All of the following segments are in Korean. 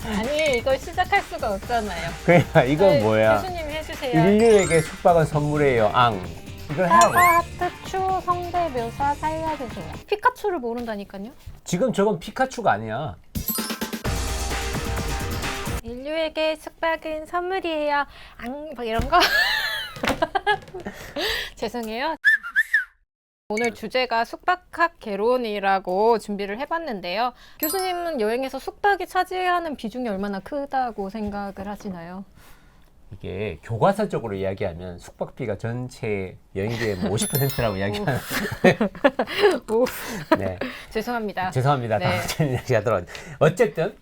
아니 이걸 시작할 수가 없잖아요. 그러니까 이건 네, 뭐야? 교수님 해주세요. 인류에게 숙박은 선물이에요. 앙. 이걸 하고. 하트 추 성대 묘사 살려주세요. 피카츄를 모른다니까요. 지금 저건 피카츄가 아니야. 인류에게 숙박은 선물이에요. 막 이런 거. 죄송해요. 오늘 주제가 숙박학 개론이라고 준비를 해봤는데요. 교수님은 여행에서 숙박이 차지하는 비중이 얼마나 크다고 생각을 하시나요? 이게 교과서적으로 이야기하면 숙박비가 전체 여행비의 50%라고 이야기하는. 오, 네. 죄송합니다. 죄송합니다. 네. 다음 이야기하도록. 어쨌든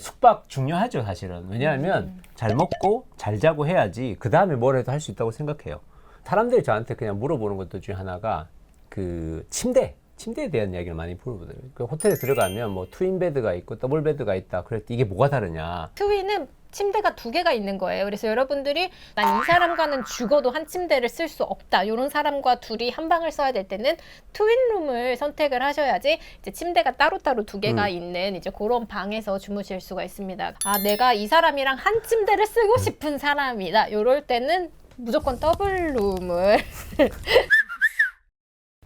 숙박 중요하죠, 사실은. 왜냐하면 잘 먹고 잘 자고 해야지 그 다음에 뭘 해도 할 수 있다고 생각해요. 사람들이 저한테 그냥 물어보는 것들 중에 하나가 그 침대에 대한 이야기를 많이 물어보더라고요. 그 호텔에 들어가면 뭐 트윈 베드가 있고 더블 베드가 있다. 그랬더니 이게 뭐가 다르냐? 트윈은 침대가 2개가 있는 거예요. 그래서 여러분들이 난 이 사람과는 죽어도 한 침대를 쓸 수 없다. 이런 사람과 둘이 한 방을 써야 될 때는 트윈룸을 선택을 하셔야지 이제 침대가 따로따로 2개가 있는 이제 그런 방에서 주무실 수가 있습니다. 아, 내가 이 사람이랑 한 침대를 쓰고 싶은 사람이다. 이럴 때는 무조건 더블룸을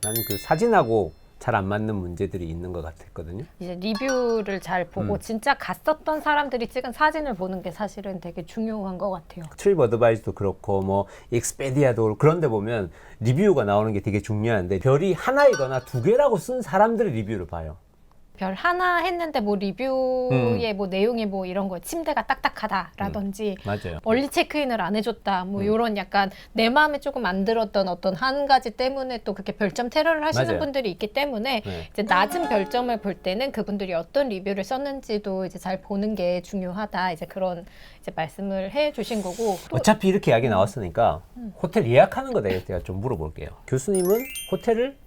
나는 그 사진하고 잘 안 맞는 문제들이 있는 것 같았거든요. 이제 리뷰를 잘 보고 진짜 갔었던 사람들이 찍은 사진을 보는 게 사실은 되게 중요한 것 같아요. 트립 어드바이스도 그렇고 뭐 익스페디아도 그렇고 그런데 보면 리뷰가 나오는 게 되게 중요한데 별이 하나이거나 2개라고 쓴 사람들의 리뷰를 봐요. 별 하나 했는데 뭐 리뷰에 뭐 내용이 뭐 이런 거 침대가 딱딱하다라든지 맞아요. 얼리 체크인을 안 해줬다 뭐 이런 약간 내 마음에 조금 안 들었던 어떤 한 가지 때문에 또 그렇게 별점 테러를 하시는 맞아요. 분들이 있기 때문에 네. 이제 낮은 별점을 볼 때는 그분들이 어떤 리뷰를 썼는지도 이제 잘 보는 게 중요하다 이제 그런 이제 말씀을 해주신 거고 또 어차피 이렇게 이야기 나왔으니까 호텔 예약하는 거에 대해 제가 좀 물어볼게요. 교수님은 호텔을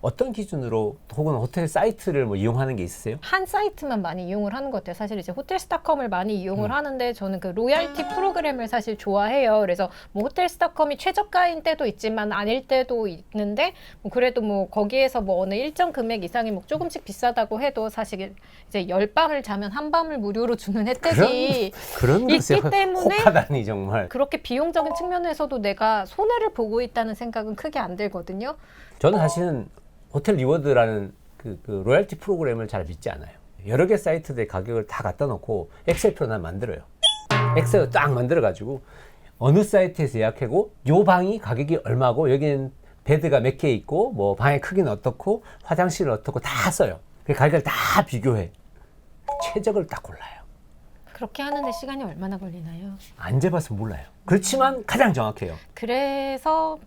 어떤 기준으로 혹은 호텔 사이트를 뭐 이용하는 게 있으세요? 한 사이트만 많이 이용을 하는 것 같아요. 사실 이제 호텔스닷컴을 많이 이용을 하는데 저는 그 로얄티 프로그램을 사실 좋아해요. 그래서 뭐 호텔스닷컴이 최저가인 때도 있지만 아닐 때도 있는데 뭐 그래도 뭐 거기에서 뭐 어느 일정 금액 이상이 뭐 조금씩 비싸다고 해도 사실 이제 10밤을 자면 한 밤을 무료로 주는 혜택이 그런 것에 있기 때문에 혹하다니 정말. 그렇게 비용적인 측면에서도 내가 손해를 보고 있다는 생각은 크게 안 들거든요. 저는 사실은 호텔 리워드라는 그 로얄티 프로그램을 잘 믿지 않아요. 여러 개 사이트들의 가격을 다 갖다 놓고 엑셀표를 난 만들어요. 엑셀을 딱 만들어가지고 어느 사이트에서 예약하고 요 방이 가격이 얼마고 여기는 베드가 몇 개 있고 뭐 방의 크기는 어떻고 화장실은 어떻고 다 써요. 그 가격을 다 비교해. 최적을 딱 골라요. 그렇게 하는데 시간이 얼마나 걸리나요? 안 재봐서 몰라요. 그렇지만 가장 정확해요. 그래서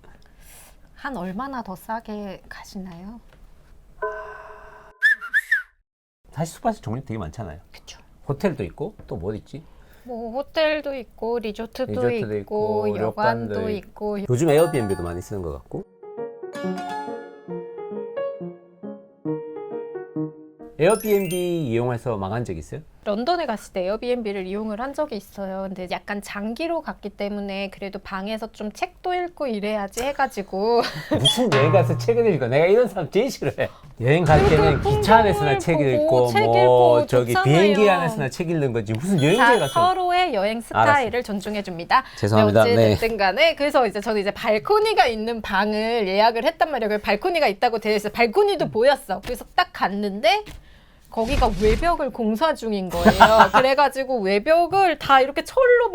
한 얼마나 더 싸게 가시나요? 사실 숙박시 종류 되게 많잖아요. 그쵸. 호텔도 있고 또 뭐 있지? 뭐 호텔도 있고 리조트도 리조트도 있고 있고, 여관도旅館도 있고 요즘 에어비앤비도 많이 쓰는 것 같고. 에어비앤비 이용해서 망한 적 있어요? 런던에 갔을 때 에어비앤비를 이용을 한 적이 있어요. 근데 약간 장기로 갔기 때문에 그래도 방에서 좀 책도 읽고 이래야지 해가지고 무슨 여행 가서 책을 읽어? 내가 이런 사람 제일 싫어해. 여행 갈 때는 기차 안에서나 책 풍경을 읽고 보고 책 뭐 읽고 저기 좋잖아요. 비행기 안에서나 책 읽는 거지 무슨 여행지에 자, 가서. 서로의 여행 스타일을 존중해 줍니다. 죄송합니다. 네. 어쨌든 간에 그래서 이제 저는 이제 발코니가 있는 방을 예약을 했단 말이에요. 그 발코니가 있다고 되어 있어요. 발코니도 보였어. 그래서 딱 갔는데 거기가 외벽을 공사 중인 거예요. 그래가지고 외벽을 다 이렇게 철로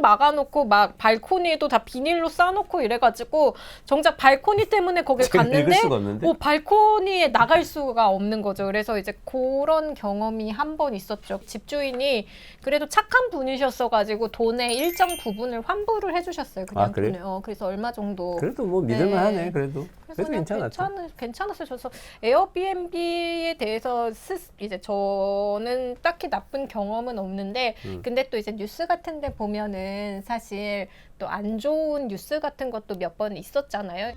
막아놓고 막 발코니도 다 비닐로 싸놓고 이래가지고 정작 발코니 때문에 거기 책을 읽을 갔는데 수가 없는데? 뭐 발코니에 나갈 수가 없는 거죠. 그래서 이제 그런 경험이 한 번 있었죠. 집주인이 그래도 착한 분이셨어가지고 돈의 일정 부분을 환불을 해주셨어요. 그냥 아, 그래요? 돈을. 그래서 얼마 정도. 그래도 뭐 믿을만하네. 네. 그래도 그래서 괜찮았죠. 괜찮았어요. 그래서 에어비앤비에 대해서 이제 저는 딱히 나쁜 경험은 없는데, 근데 또 이제 뉴스 같은 데 보면은 사실 또 안 좋은 뉴스 같은 것도 몇 번 있었잖아요.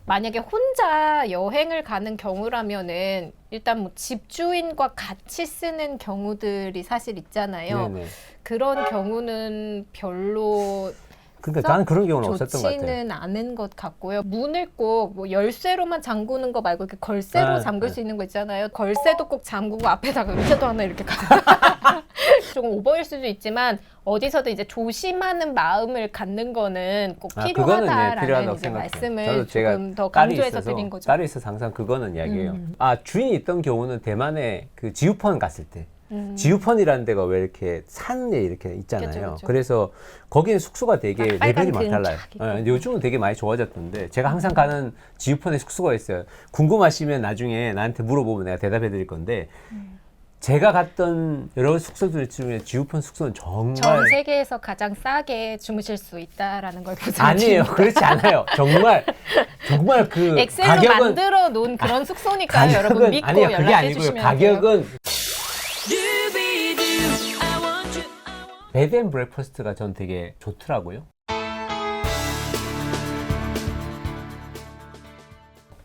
만약에 혼자 여행을 가는 경우라면은 일단 뭐 집주인과 같이 쓰는 경우들이 사실 있잖아요. 네네. 그런 경우는 별로 그러니까 나는 그런 경우는 없었던 것 같아요. 좋지는 않은 것 같고요. 문을 꼭 뭐 열쇠로만 잠그는 거 말고 이렇게 걸쇠로 잠글 수 있는 거 있잖아요. 걸쇠도 꼭 잠그고 앞에다가 의자도 하나 이렇게 조금 오버일 수도 있지만 어디서도 이제 조심하는 마음을 갖는 거는 꼭 그거는 필요하다라는 필요하다고 이제 생각해요. 말씀을 저도 제가 조금 더 딸이 강조해서 있어서, 드린 거죠. 딸이 있어서 항상 그거는 이야기해요. 주인이 있던 경우는 대만에 그 지우펀 갔을 때 지우펀이라는 데가 왜 이렇게 산에 이렇게 있잖아요. 그쵸, 그쵸. 그래서 거기는 숙소가 되게 빨간 레벨이 막 달라요. 근처 요즘은 되게 많이 좋아졌던데 제가 항상 가는 지우펀에 숙소가 있어요. 궁금하시면 나중에 나한테 물어보면 내가 대답해 드릴 건데 제가 갔던 여러 숙소들 중에 지우펀 숙소는 정말 전 세계에서 가장 싸게 주무실 수 있다라는 걸 아니에요. 보장드립니다. 그렇지 않아요. 정말 그 엑셀로 가격은 만들어 놓은 그런 숙소니까요. 여러분 믿고 아니요, 그게 연락해 아니고요. 주시면 돼요. 가격은 베드 앤 브렉퍼스트가 전 되게 좋더라고요.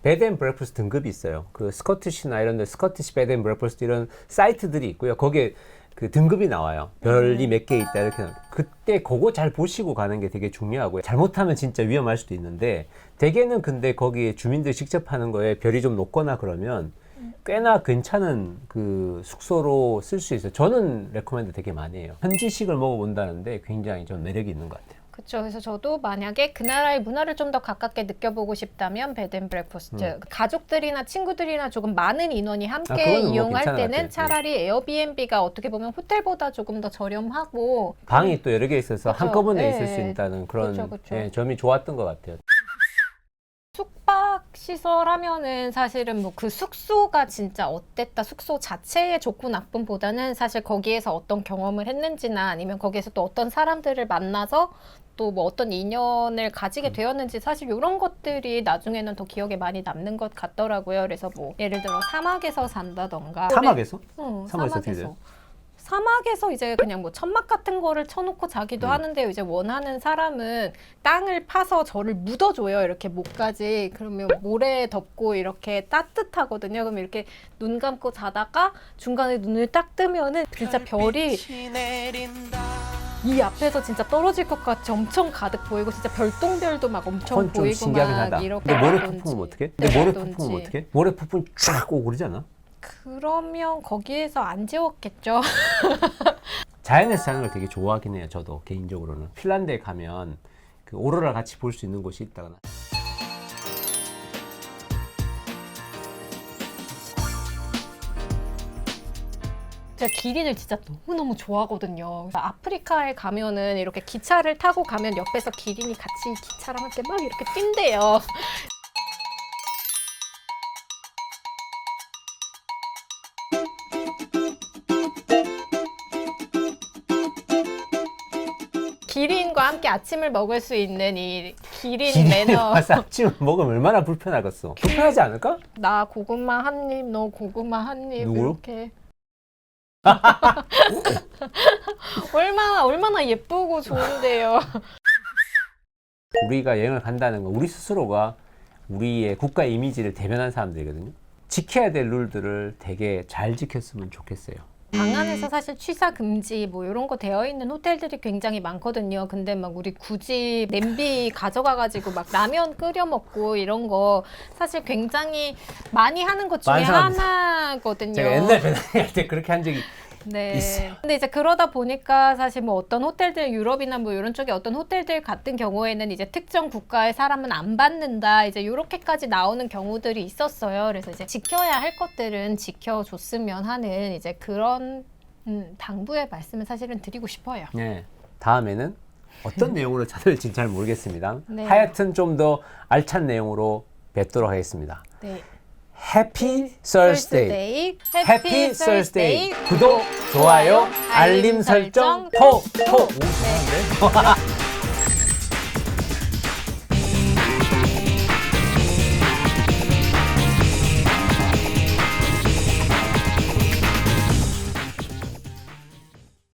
베드 앤 브렉퍼스트 등급이 있어요. 그 스코티시나 이런 데 스코티시 베드 앤 브렉퍼스트 이런 사이트들이 있고요. 거기에 그 등급이 나와요. 별이 몇 개 있다 이렇게. 그때 그거 잘 보시고 가는 게 되게 중요하고요. 잘못하면 진짜 위험할 수도 있는데 대개는 근데 거기 주민들이 직접 하는 거에 별이 좀 높거나 그러면 꽤나 괜찮은 그 숙소로 쓸 수 있어요. 저는 레코멘드 되게 많이 해요. 현지식을 먹어본다는데 굉장히 좀 매력이 있는 것 같아요. 그렇죠. 그래서 저도 만약에 그 나라의 문화를 좀 더 가깝게 느껴보고 싶다면 베드앤브렉퍼스트 가족들이나 친구들이나 조금 많은 인원이 함께 그거는 뭐 이용할 괜찮은 것 때는 같아요. 차라리 에어비앤비가 어떻게 보면 호텔보다 조금 더 저렴하고 방이 또 여러 개 있어서 그쵸. 한꺼번에 예, 있을 수 예. 있다는 그런 그쵸. 예, 점이 좋았던 것 같아요. 숙박 시설 하면은 사실은 뭐 그 숙소가 진짜 어땠다, 숙소 자체의 좋고 나쁨보다는 사실 거기에서 어떤 경험을 했는지나 아니면 거기에서 또 어떤 사람들을 만나서 또 뭐 어떤 인연을 가지게 되었는지 사실 이런 것들이 나중에는 더 기억에 많이 남는 것 같더라고요. 그래서 뭐 예를 들어 사막에서 산다던가 사막에서? 응, 사막에서 어떻게 돼요? 사막에서 이제 그냥 뭐 천막 같은 거를 쳐놓고 자기도 하는데 이제 원하는 사람은 땅을 파서 저를 묻어줘요. 이렇게 목까지. 그러면 모래 덮고 이렇게 따뜻하거든요. 그럼 이렇게 눈 감고 자다가 중간에 눈을 딱 뜨면은 진짜 별이 이 앞에서 진짜 떨어질 것 같이 엄청 가득 보이고 진짜 별똥별도 막 엄청 그건 좀 보이고 신기하긴 막 하다. 이렇게 근데 모래 하던지. 폭풍은 어떻게? 근데 모래 그러던지. 폭풍은 어떻게? 모래 폭풍 쫙 오고 그러지 않아? 그러면 거기에서 안 지웠겠죠. 자연에서 사는 걸 되게 좋아하긴 해요. 저도 개인적으로는 핀란드에 가면 그 오로라 같이 볼 수 있는 곳이 있다거나. 제가 기린을 진짜 너무너무 좋아하거든요. 그래서 아프리카에 가면은 이렇게 기차를 타고 가면 옆에서 기린이 같이 기차랑 함께 막 이렇게 뛴대요. 기린과 함께 아침을 먹을 수 있는 이 기린 매너. 와서 아침 먹으면 얼마나 불편하겠어. 불편하지 않을까? 나 고구마 한 입, 너 고구마 한 입 누구? 이렇게. 얼마나 예쁘고 좋은데요. 우리가 여행을 간다는 건 우리 스스로가 우리의 국가 이미지를 대변한 사람들이거든요. 지켜야 될 룰들을 되게 잘 지켰으면 좋겠어요. 방 안에서 사실 취사 금지 뭐 이런 거 되어 있는 호텔들이 굉장히 많거든요. 근데 막 우리 굳이 냄비 가져가가지고 막 라면 끓여 먹고 이런 거 사실 굉장히 많이 하는 것 중에 많은 사람들. 하나거든요. 제가 옛날 배낭여행 할 때 그렇게 한 적이 네. 있어요. 근데 이제 그러다 보니까 사실 뭐 어떤 호텔들 유럽이나 뭐 이런 쪽에 어떤 호텔들 같은 경우에는 이제 특정 국가의 사람은 안 받는다 이제 이렇게까지 나오는 경우들이 있었어요. 그래서 이제 지켜야 할 것들은 지켜줬으면 하는 이제 그런 당부의 말씀을 사실은 드리고 싶어요. 네. 다음에는 어떤 내용으로 찾아올지 잘 모르겠습니다. 네. 하여튼 좀 더 알찬 내용으로 뵙도록 하겠습니다. 네. 해피 Thursday. 해피 해피 Thursday. Thursday. 구독, 좋아요, 알림 설정, 톡! 오, 잘하는데?